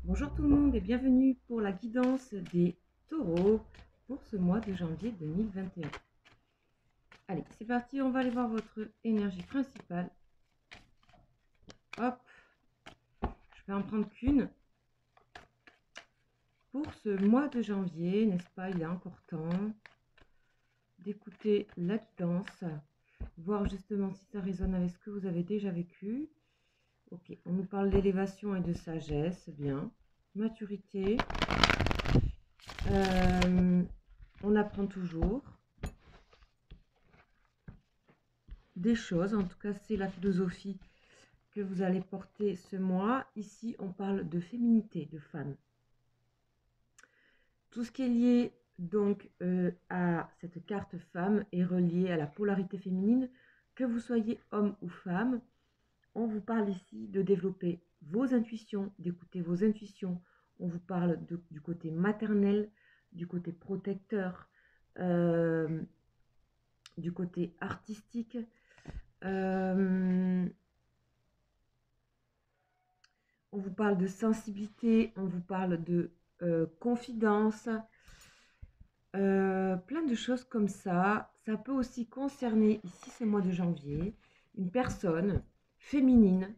Bonjour tout le monde et bienvenue pour la guidance des taureaux pour ce mois de janvier 2021. Allez, c'est parti, on va aller voir votre énergie principale. Hop, je vais en prendre qu'une. Pour ce mois de janvier, n'est-ce pas, il est encore temps d'écouter la guidance, voir justement si ça résonne avec ce que vous avez déjà vécu. Ok, on nous parle d'élévation et de sagesse, bien. Maturité. On apprend toujours des choses, en tout cas c'est la philosophie que vous allez porter ce mois. Ici on parle de féminité, de femme. Tout ce qui est lié donc à cette carte femme est relié à la polarité féminine, que vous soyez homme ou femme. On vous parle ici de développer vos intuitions, d'écouter vos intuitions. On vous parle du côté maternel, du côté protecteur, du côté artistique. On vous parle de sensibilité, on vous parle de confidence, plein de choses comme ça. Ça peut aussi concerner, ici ce mois de janvier, une personne féminine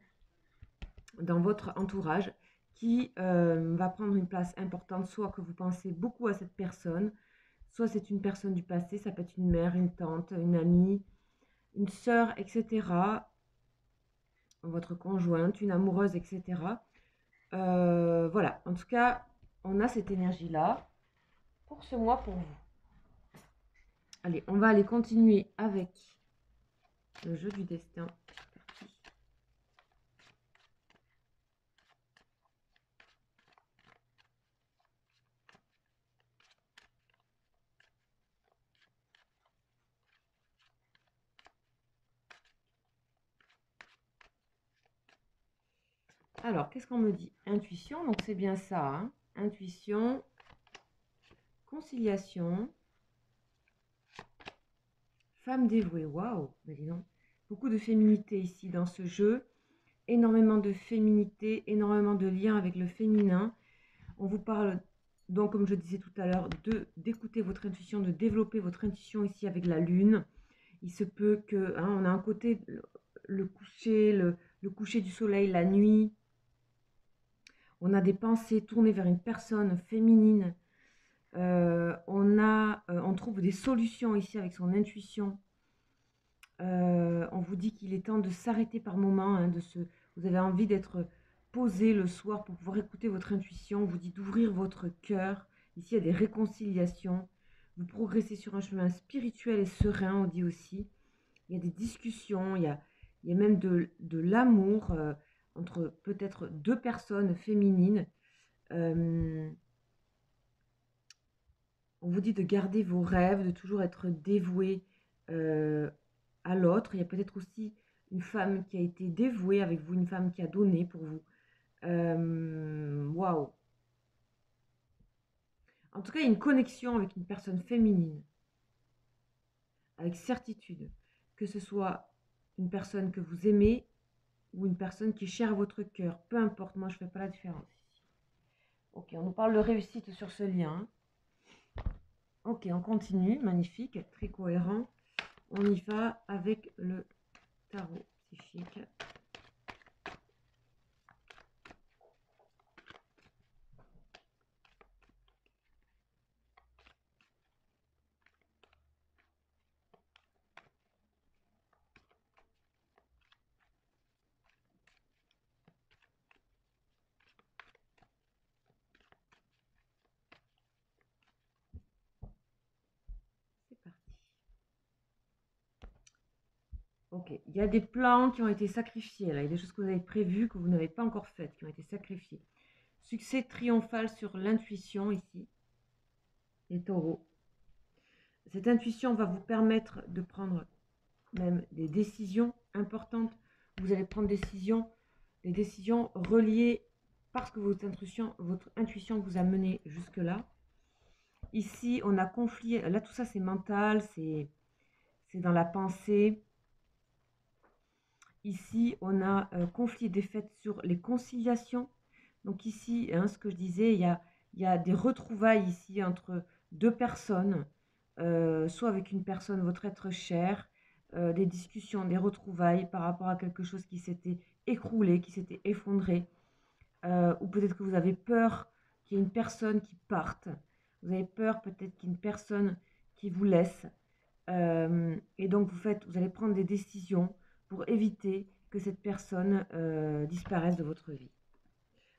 dans votre entourage qui va prendre une place importante, soit que vous pensez beaucoup à cette personne, soit c'est une personne du passé, ça peut être une mère, une tante, une amie, une sœur, etc., votre conjointe, une amoureuse, etc. Voilà, en tout cas, on a cette énergie-là pour ce mois pour vous. Allez, on va aller continuer avec le jeu du destin. Alors, qu'est-ce qu'on me dit? Intuition, donc c'est bien ça. Hein, intuition, conciliation, femme dévouée. Waouh, dis donc. Beaucoup de féminité ici dans ce jeu. Énormément de féminité, énormément de liens avec le féminin. On vous parle donc, comme je disais tout à l'heure, d'écouter votre intuition, de développer votre intuition ici avec la lune. Il se peut que, hein, on a un côté le coucher du soleil, la nuit. On a des pensées tournées vers une personne féminine. On trouve des solutions ici avec son intuition. On vous dit qu'il est temps de s'arrêter par moment, hein, vous avez envie d'être posé le soir pour pouvoir écouter votre intuition. On vous dit d'ouvrir votre cœur. Ici, il y a des réconciliations. Vous progressez sur un chemin spirituel et serein, on dit aussi. Il y a des discussions, il y a même de l'amour entre peut-être deux personnes féminines. On vous dit de garder vos rêves, de toujours être dévoué à l'autre. Il y a peut-être aussi une femme qui a été dévouée avec vous, une femme qui a donné pour vous. Waouh! En tout cas, il y a une connexion avec une personne féminine, avec certitude, que ce soit une personne que vous aimez ou une personne qui est chère à votre cœur. Peu importe, moi je ne fais pas la différence ici. Ok, on nous parle de réussite sur ce lien. Ok, on continue, magnifique, très cohérent. On y va avec le tarot psychique. C'est parti. Ok, il y a des plans qui ont été sacrifiés là, il y a des choses que vous avez prévues que vous n'avez pas encore faites, qui ont été sacrifiées. Succès triomphal sur l'intuition ici, les taureaux. Cette intuition va vous permettre de prendre même des décisions importantes. Vous allez prendre des décisions reliées parce que votre intuition vous a mené jusque-là. Ici, on a conflit. Là, tout ça, c'est mental, c'est dans la pensée. Ici, on a conflit et défaite sur les conciliations. Donc ici, hein, ce que je disais, il y a des retrouvailles ici entre deux personnes, soit avec une personne, votre être cher, des discussions, des retrouvailles par rapport à quelque chose qui s'était écroulé, qui s'était effondré, ou peut-être que vous avez peur qu'il y ait une personne qui parte, vous avez peur peut-être qu'il y ait une personne qui vous laisse, et donc vous allez prendre des décisions pour éviter que cette personne disparaisse de votre vie.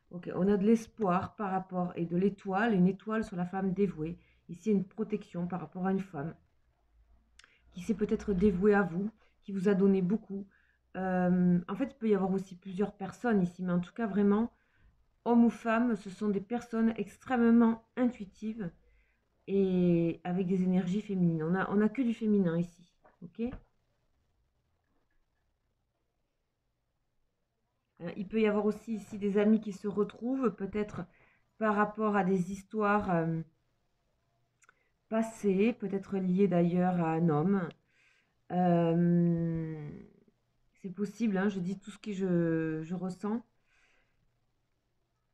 Ok, on a de l'espoir par rapport et de l'étoile, une étoile sur la femme dévouée. Ici, une protection par rapport à une femme qui s'est peut-être dévouée à vous, qui vous a donné beaucoup. En fait, il peut y avoir aussi plusieurs personnes ici, mais en tout cas, vraiment, homme ou femme, ce sont des personnes extrêmement intuitives et avec des énergies féminines. On a que du féminin ici, ok? Il peut y avoir aussi ici des amis qui se retrouvent, peut-être par rapport à des histoires passées, peut-être liées d'ailleurs à un homme. Euh, c'est possible, hein, je dis tout ce que je ressens.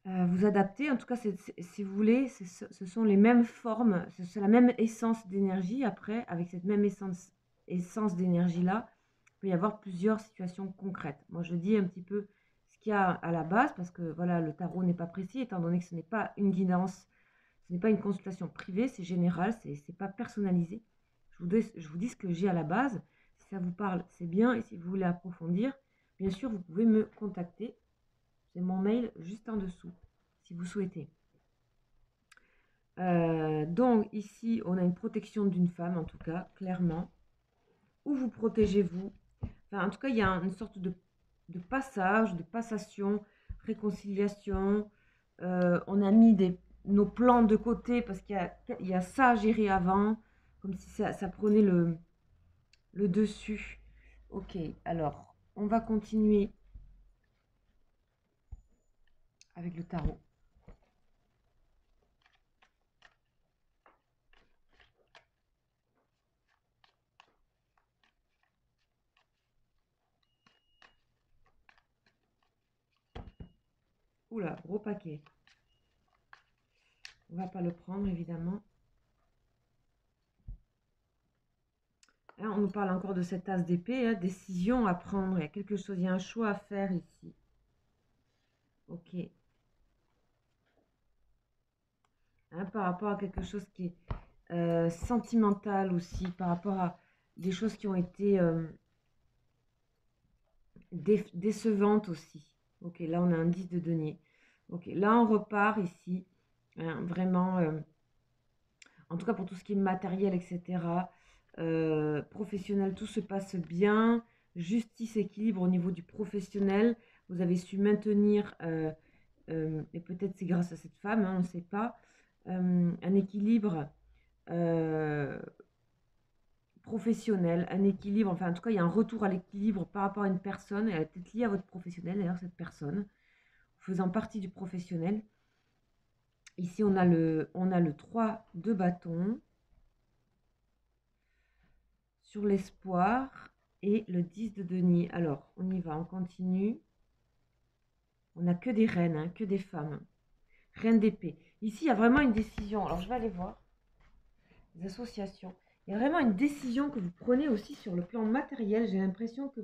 Vous adaptez, en tout cas, si vous voulez, ce sont les mêmes formes, c'est la même essence d'énergie. Après, avec cette même essence d'énergie-là, il peut y avoir plusieurs situations concrètes. Moi, je dis un petit peu ce qu'il y a à la base, parce que voilà, le tarot n'est pas précis, étant donné que ce n'est pas une guidance, ce n'est pas une consultation privée, c'est général, c'est pas personnalisé. Je vous dis ce que j'ai à la base. Si ça vous parle, c'est bien, et si vous voulez approfondir, bien sûr, vous pouvez me contacter. J'ai mon mail juste en dessous, si vous souhaitez. Donc ici, on a une protection d'une femme, en tout cas, clairement. Où vous protégez-vous. Enfin, en tout cas, il y a une sorte de passage, de passation, réconciliation. On a mis nos plans de côté parce qu'il y a ça à gérer avant, comme si ça prenait le dessus. Ok, alors, on va continuer avec le tarot. Oula, gros paquet. On va pas le prendre, évidemment. Hein, on nous parle encore de cette as d'épée, hein, décision à prendre. Il y a quelque chose, il y a un choix à faire ici. Ok. Hein, par rapport à quelque chose qui est sentimental aussi, par rapport à des choses qui ont été décevantes aussi. Ok, là on a un 10 de denier. Ok, là on repart ici, hein, vraiment, en tout cas pour tout ce qui est matériel, etc. Professionnel, tout se passe bien. Justice, équilibre au niveau du professionnel. Vous avez su maintenir, et peut-être c'est grâce à cette femme, hein, on ne sait pas, un équilibre professionnel, un équilibre, enfin en tout cas il y a un retour à l'équilibre par rapport à une personne, elle est peut-être liée à votre professionnel d'ailleurs cette personne, faisant partie du professionnel. Ici on a le 3 de bâton sur l'espoir et le 10 de denier. Alors on y va, on continue. On n'a que des reines, hein, que des femmes. Reine d'épée. Ici il y a vraiment une décision, alors je vais aller voir les associations. Il y a vraiment une décision que vous prenez aussi sur le plan matériel. J'ai l'impression que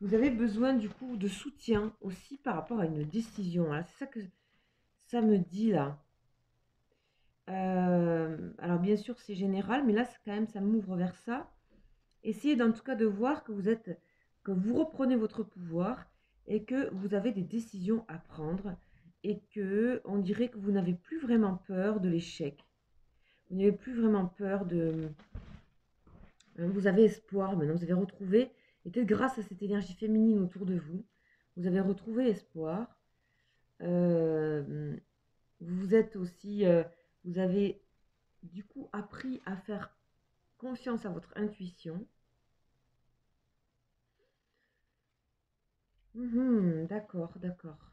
vous avez besoin du coup de soutien aussi par rapport à une décision. C'est ça que ça me dit là. Alors bien sûr c'est général, mais là quand même ça m'ouvre vers ça. Essayez en tout cas de voir que vous reprenez votre pouvoir et que vous avez des décisions à prendre et que on dirait que vous n'avez plus vraiment peur de l'échec. Vous n'avez plus vraiment peur de... Vous avez espoir maintenant, vous avez retrouvé, et peut-être grâce à cette énergie féminine autour de vous, vous avez retrouvé espoir. Vous êtes aussi, vous avez du coup appris à faire confiance à votre intuition. D'accord, d'accord.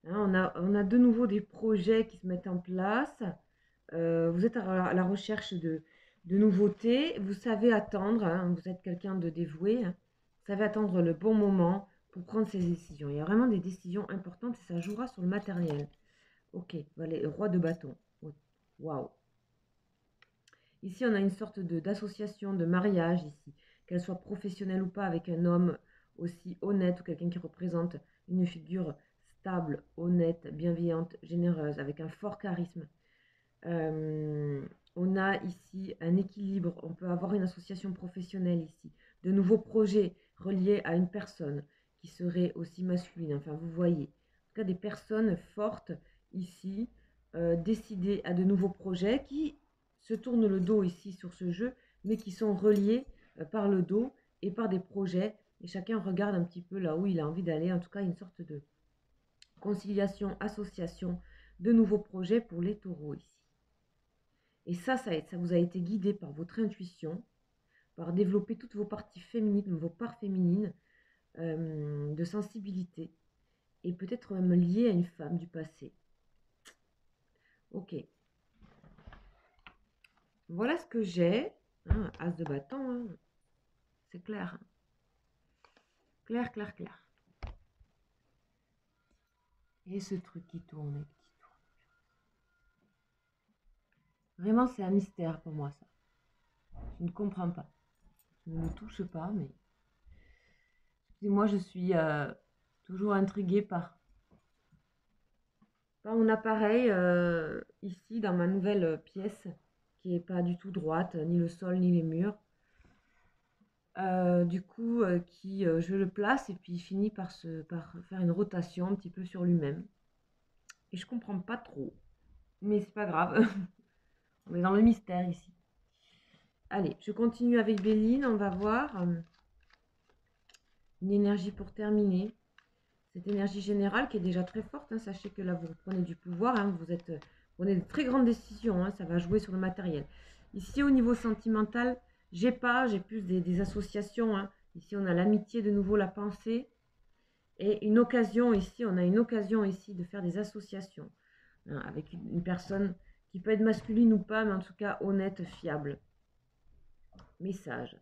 Hein, on a de nouveau des projets qui se mettent en place. Vous êtes à la recherche de nouveautés. Vous savez attendre, hein, vous êtes quelqu'un de dévoué, hein. Vous savez attendre le bon moment pour prendre ces décisions. Il y a vraiment des décisions importantes et ça jouera sur le matériel. Ok, voilà, roi de bâton. Waouh. Ici, on a une sorte d'association, de mariage ici, qu'elle soit professionnelle ou pas, avec un homme aussi honnête ou quelqu'un qui représente une figure stable, honnête, bienveillante, généreuse, avec un fort charisme. On a ici un équilibre, on peut avoir une association professionnelle ici, de nouveaux projets reliés à une personne qui serait aussi masculine, enfin vous voyez, en tout cas des personnes fortes ici, décidées à de nouveaux projets qui se tournent le dos ici sur ce jeu, mais qui sont reliés par le dos et par des projets, et chacun regarde un petit peu là où il a envie d'aller, en tout cas une sorte de conciliation, association de nouveaux projets pour les taureaux ici. Et ça vous a été guidé par votre intuition, par développer toutes vos parties féminines, vos parts féminines, de sensibilité, et peut-être même lié à une femme du passé. Ok. Voilà ce que j'ai. Hein, as de bâton, hein. C'est clair. Hein. Clair, clair, clair. Et ce truc qui tourne et qui tourne. Vraiment, c'est un mystère pour moi, ça. Je ne comprends pas. Je ne me touche pas, mais... Et moi, je suis toujours intriguée par mon appareil ici, dans ma nouvelle pièce, qui n'est pas du tout droite, ni le sol, ni les murs. Du coup, je le place et puis il finit par faire une rotation un petit peu sur lui-même. Et je comprends pas trop, mais c'est pas grave. On est dans le mystère ici. Allez, je continue avec Béline, on va voir une énergie pour terminer. Cette énergie générale qui est déjà très forte, hein. Sachez que là vous prenez du pouvoir, hein. Vous prenez de très grandes décisions, hein. Ça va jouer sur le matériel. Ici au niveau sentimental, j'ai plus des associations, hein. Ici on a l'amitié, de nouveau la pensée, et une occasion ici, on a une occasion ici de faire des associations, hein, avec une personne qui peut être masculine ou pas, mais en tout cas honnête, fiable. Message.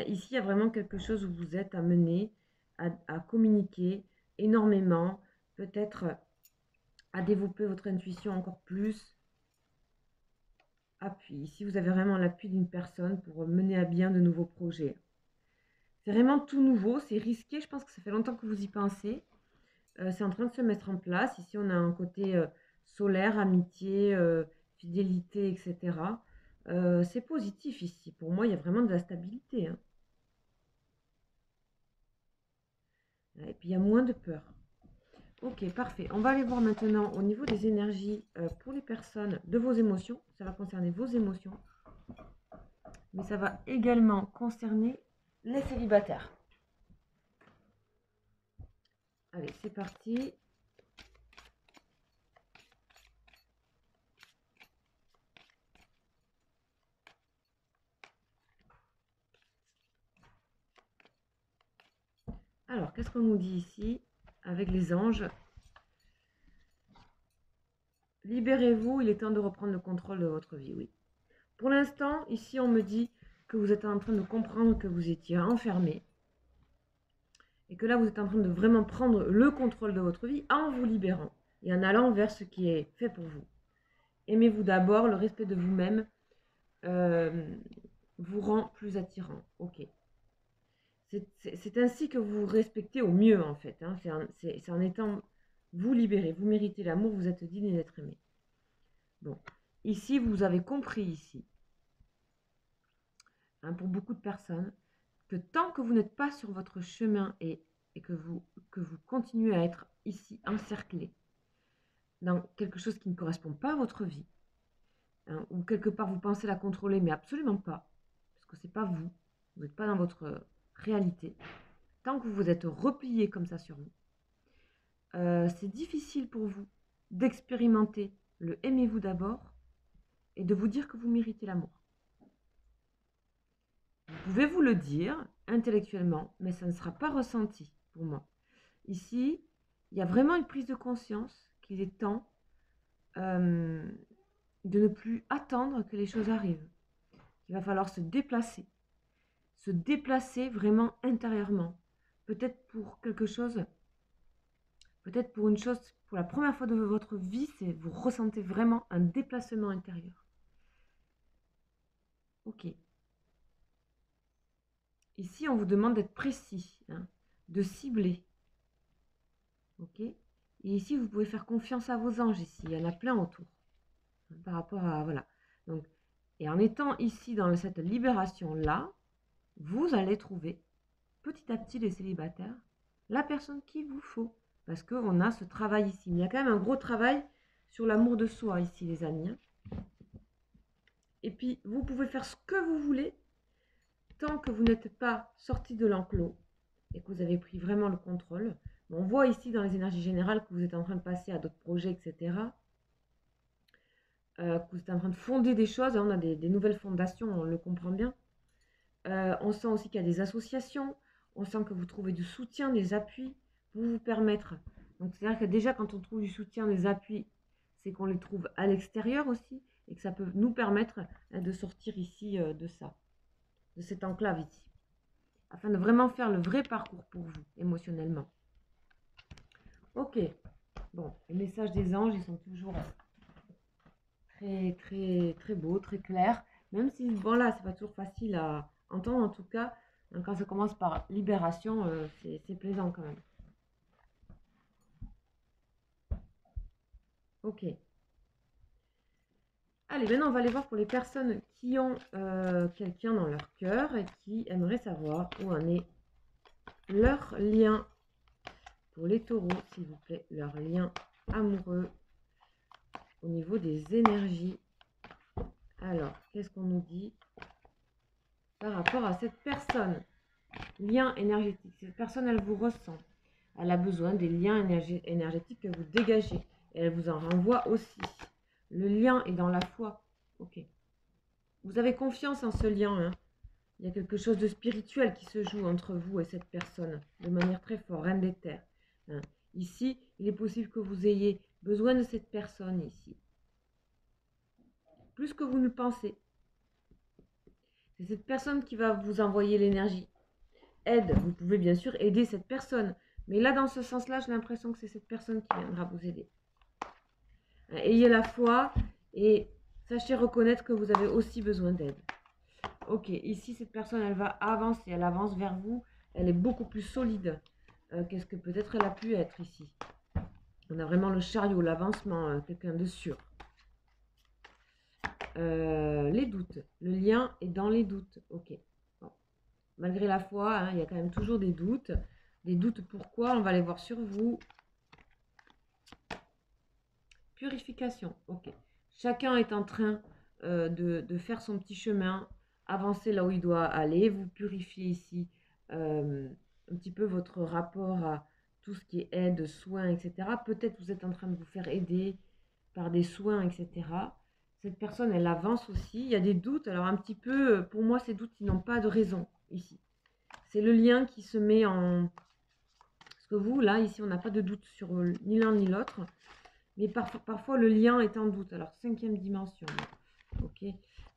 Ici il y a vraiment quelque chose où vous êtes amené à communiquer énormément, peut-être à développer votre intuition encore plus. Appui. Ici, vous avez vraiment l'appui d'une personne pour mener à bien de nouveaux projets. C'est vraiment tout nouveau, c'est risqué, je pense que ça fait longtemps que vous y pensez. C'est en train de se mettre en place. Ici, on a un côté solaire, amitié, fidélité, etc. C'est positif ici. Pour moi, il y a vraiment de la stabilité. Hein. Et puis, il y a moins de peur. Ok, parfait. On va aller voir maintenant au niveau des énergies pour les personnes de vos émotions. Ça va concerner vos émotions. Mais ça va également concerner les célibataires. Allez, c'est parti. Alors, qu'est-ce qu'on nous dit ici avec les anges? Libérez-vous, il est temps de reprendre le contrôle de votre vie, oui. Pour l'instant, ici, on me dit que vous êtes en train de comprendre que vous étiez enfermé. Et que là, vous êtes en train de vraiment prendre le contrôle de votre vie en vous libérant. Et en allant vers ce qui est fait pour vous. Aimez-vous d'abord, le respect de vous-même vous rend plus attirant. Ok. C'est ainsi que vous vous respectez au mieux, en fait. Hein. C'est en étant vous libéré. Vous méritez l'amour, vous êtes digne d'être aimé. Bon. Ici, vous avez compris ici, hein, pour beaucoup de personnes, que tant que vous n'êtes pas sur votre chemin et que vous continuez à être ici encerclé dans quelque chose qui ne correspond pas à votre vie, hein, ou quelque part vous pensez la contrôler, mais absolument pas, parce que c'est pas vous, vous n'êtes pas dans votre réalité, tant que vous vous êtes replié comme ça sur vous, c'est difficile pour vous d'expérimenter le aimez-vous d'abord et de vous dire que vous méritez l'amour. Vous pouvez vous le dire intellectuellement, mais ça ne sera pas ressenti pour moi. Ici, il y a vraiment une prise de conscience qu'il est temps de ne plus attendre que les choses arrivent. Il va falloir se déplacer, se déplacer vraiment intérieurement. Peut-être pour quelque chose, peut-être pour une chose, pour la première fois de votre vie, c'est vous ressentez vraiment un déplacement intérieur. Ok. Ici, on vous demande d'être précis, hein, de cibler. Ok. Et ici, vous pouvez faire confiance à vos anges ici. Il y en a plein autour. Hein, par rapport à... Voilà. Donc, et en étant ici dans cette libération-là, vous allez trouver petit à petit les célibataires, la personne qu'il vous faut. Parce qu'on a ce travail ici. Mais il y a quand même un gros travail sur l'amour de soi ici, les amis. Et puis, vous pouvez faire ce que vous voulez tant que vous n'êtes pas sorti de l'enclos et que vous avez pris vraiment le contrôle. On voit ici dans les énergies générales que vous êtes en train de passer à d'autres projets, etc. Que vous êtes en train de fonder des choses. On a des nouvelles fondations, on le comprend bien. On sent aussi qu'il y a des associations. On sent que vous trouvez du soutien, des appuis pour vous permettre. Donc, c'est-à-dire que déjà, quand on trouve du soutien, des appuis, c'est qu'on les trouve à l'extérieur aussi et que ça peut nous permettre de sortir ici de ça, de cette enclave ici, afin de vraiment faire le vrai parcours pour vous, émotionnellement. Ok, bon, les messages des anges, ils sont toujours très, très, très beaux, très clairs, même si, bon là, c'est pas toujours facile à entendre, en tout cas, quand ça commence par libération, c'est plaisant quand même. Ok. Allez, maintenant on va aller voir pour les personnes qui ont quelqu'un dans leur cœur et qui aimeraient savoir où en est leur lien. Pour les taureaux, s'il vous plaît, leur lien amoureux au niveau des énergies. Alors, qu'est-ce qu'on nous dit par rapport à cette personne? Lien énergétique. Cette personne, elle vous ressent. Elle a besoin des liens énergétiques que vous dégagez. Et elle vous en renvoie aussi. Le lien est dans la foi. Ok. Vous avez confiance en ce lien. Hein. Il y a quelque chose de spirituel qui se joue entre vous et cette personne. De manière très forte. Reine des terres. Hein. Ici, il est possible que vous ayez besoin de cette personne ici. Plus que vous ne pensez. C'est cette personne qui va vous envoyer l'énergie. Aide, vous pouvez bien sûr aider cette personne. Mais là, dans ce sens-là, j'ai l'impression que c'est cette personne qui viendra vous aider. Ayez la foi et sachez reconnaître que vous avez aussi besoin d'aide. Ok, ici, cette personne, elle va avancer. Elle avance vers vous. Elle est beaucoup plus solide qu'est-ce que peut-être elle a pu être ici. On a vraiment le chariot, l'avancement, quelqu'un de sûr. Les doutes. Le lien est dans les doutes. Ok. Bon. Malgré la foi, hein, il y a quand même toujours des doutes. Des doutes pourquoi? On va les voir sur vous. Purification. Ok. Chacun est en train de faire son petit chemin, avancer là où il doit aller. Vous purifiez ici un petit peu votre rapport à tout ce qui est aide, soins, etc. Peut-être vous êtes en train de vous faire aider par des soins, etc. Cette personne, elle avance aussi. Il y a des doutes. Alors un petit peu, pour moi, ces doutes, ils n'ont pas de raison ici. C'est le lien qui se met en... Parce que vous, là, ici, on n'a pas de doute sur ni l'un ni l'autre. Mais parfois, le lien est en doute. Alors, 5e dimension. Ok.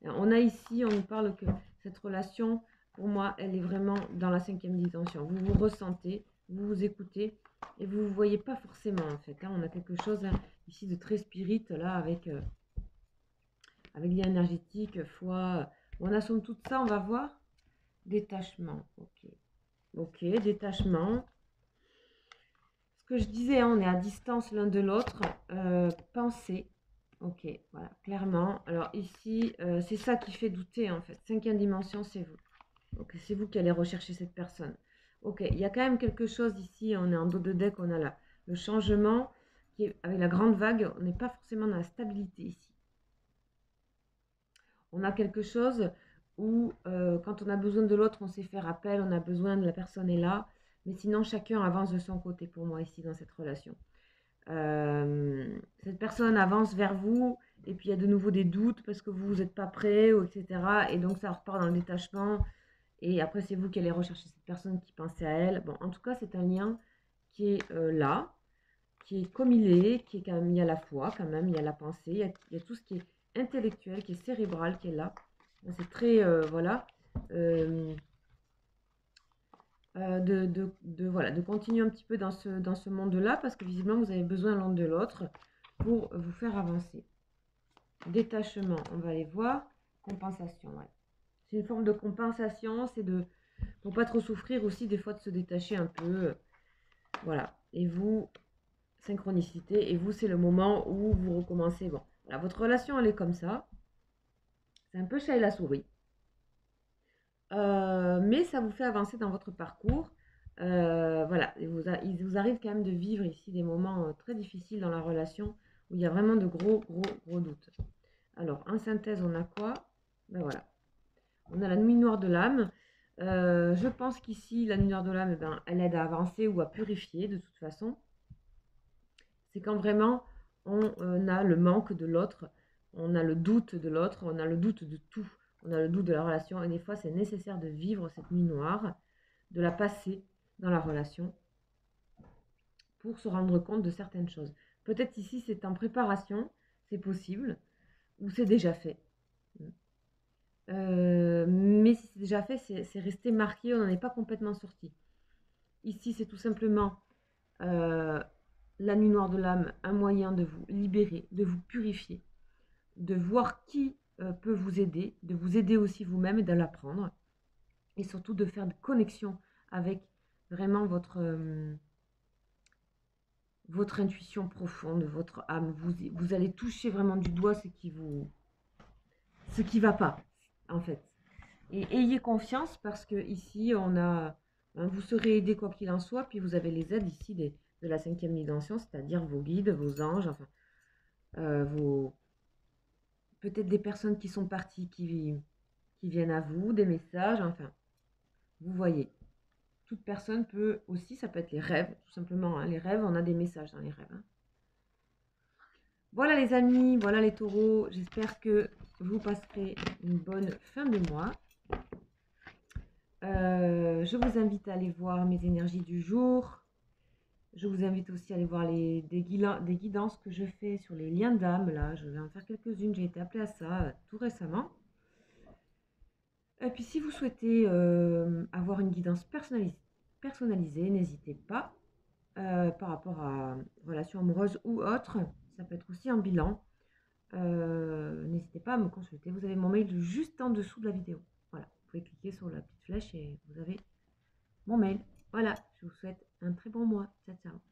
On a ici, on nous parle que cette relation, pour moi, elle est vraiment dans la 5e dimension. Vous vous ressentez, vous vous écoutez et vous ne vous voyez pas forcément, en fait. Hein. On a quelque chose hein, ici de très spirit, là, avec lien énergétique, foi. On a somme toute ça, on va voir. Détachement. Ok. Ok, détachement. Ce que je disais, hein, on est à distance l'un de l'autre. Pensée. Ok, voilà, clairement. Alors ici, c'est ça qui fait douter en fait. 5e dimension, c'est vous. Donc c'est vous qui allez rechercher cette personne. Ok, il y a quand même quelque chose ici. On est en dos de deck, on a là le changement qui est avec la grande vague. On n'est pas forcément dans la stabilité ici. On a quelque chose où quand on a besoin de l'autre, on sait faire appel, on a besoin de la personne est là. Mais sinon, chacun avance de son côté pour moi ici dans cette relation. Cette personne avance vers vous et puis il y a de nouveau des doutes parce que vous n'êtes pas prêt, etc. Et donc ça repart dans le détachement. Et après, c'est vous qui allez rechercher cette personne qui pensait à elle. Bon, en tout cas, c'est un lien qui est là, qui est comme il est, qui est quand même, il y a la foi quand même, il y a la pensée, il y a tout ce qui est intellectuel, qui est cérébral, qui est là. C'est très, voilà. voilà, de continuer un petit peu dans ce monde-là, parce que visiblement, vous avez besoin l'un de l'autre pour vous faire avancer. Détachement, on va aller voir. Compensation, ouais. C'est une forme de compensation, c'est de, pour pas trop souffrir aussi, des fois de se détacher un peu. Voilà. Et vous, synchronicité, et vous, c'est le moment où vous recommencez. Bon, voilà, votre relation, elle est comme ça. C'est un peu chat et la souris. Mais ça vous fait avancer dans votre parcours. Voilà, il vous arrive quand même de vivre ici des moments très difficiles dans la relation où il y a vraiment de gros doutes. Alors, en synthèse, on a quoi? Ben voilà, on a la nuit noire de l'âme. Je pense qu'ici, la nuit noire de l'âme, eh ben, elle aide à avancer ou à purifier de toute façon. C'est quand vraiment on a le manque de l'autre, on a le doute de l'autre, on a le doute de tout, on a le doute de la relation. Et des fois, c'est nécessaire de vivre cette nuit noire, de la passer dans la relation pour se rendre compte de certaines choses. Peut-être ici, c'est en préparation, c'est possible, ou c'est déjà fait. Mais si c'est déjà fait, c'est resté marqué, on n'en est pas complètement sorti. Ici, c'est tout simplement la nuit noire de l'âme, un moyen de vous libérer, de vous purifier, de voir qui peut vous aider, de vous aider aussi vous-même et de l'apprendre. Et surtout de faire de connexion avec vraiment votre intuition profonde, votre âme. Vous allez toucher vraiment du doigt ce qui va pas, en fait. Et ayez confiance parce que ici, vous serez aidé quoi qu'il en soit, puis vous avez les aides ici de la 5e dimension, c'est-à-dire vos guides, vos anges, enfin, peut-être des personnes qui sont parties, qui viennent à vous, des messages, enfin, vous voyez. Toute personne peut aussi, ça peut être les rêves, tout simplement, hein. Les rêves, on a des messages dans les rêves, hein. Voilà les amis, voilà les taureaux, j'espère que vous passerez une bonne fin de mois. Je vous invite à aller voir mes énergies du jour. Je vous invite aussi à aller voir des guidances que je fais sur les liens d'âme. Là, je vais en faire quelques-unes. J'ai été appelée à ça tout récemment. Et puis, si vous souhaitez avoir une guidance personnalisée, n'hésitez pas par rapport à relations amoureuses ou autres. Ça peut être aussi un bilan. N'hésitez pas à me consulter. Vous avez mon mail juste en dessous de la vidéo. Voilà, vous pouvez cliquer sur la petite flèche et vous avez mon mail. Voilà, je vous souhaite un très bon mois. Ciao, ciao.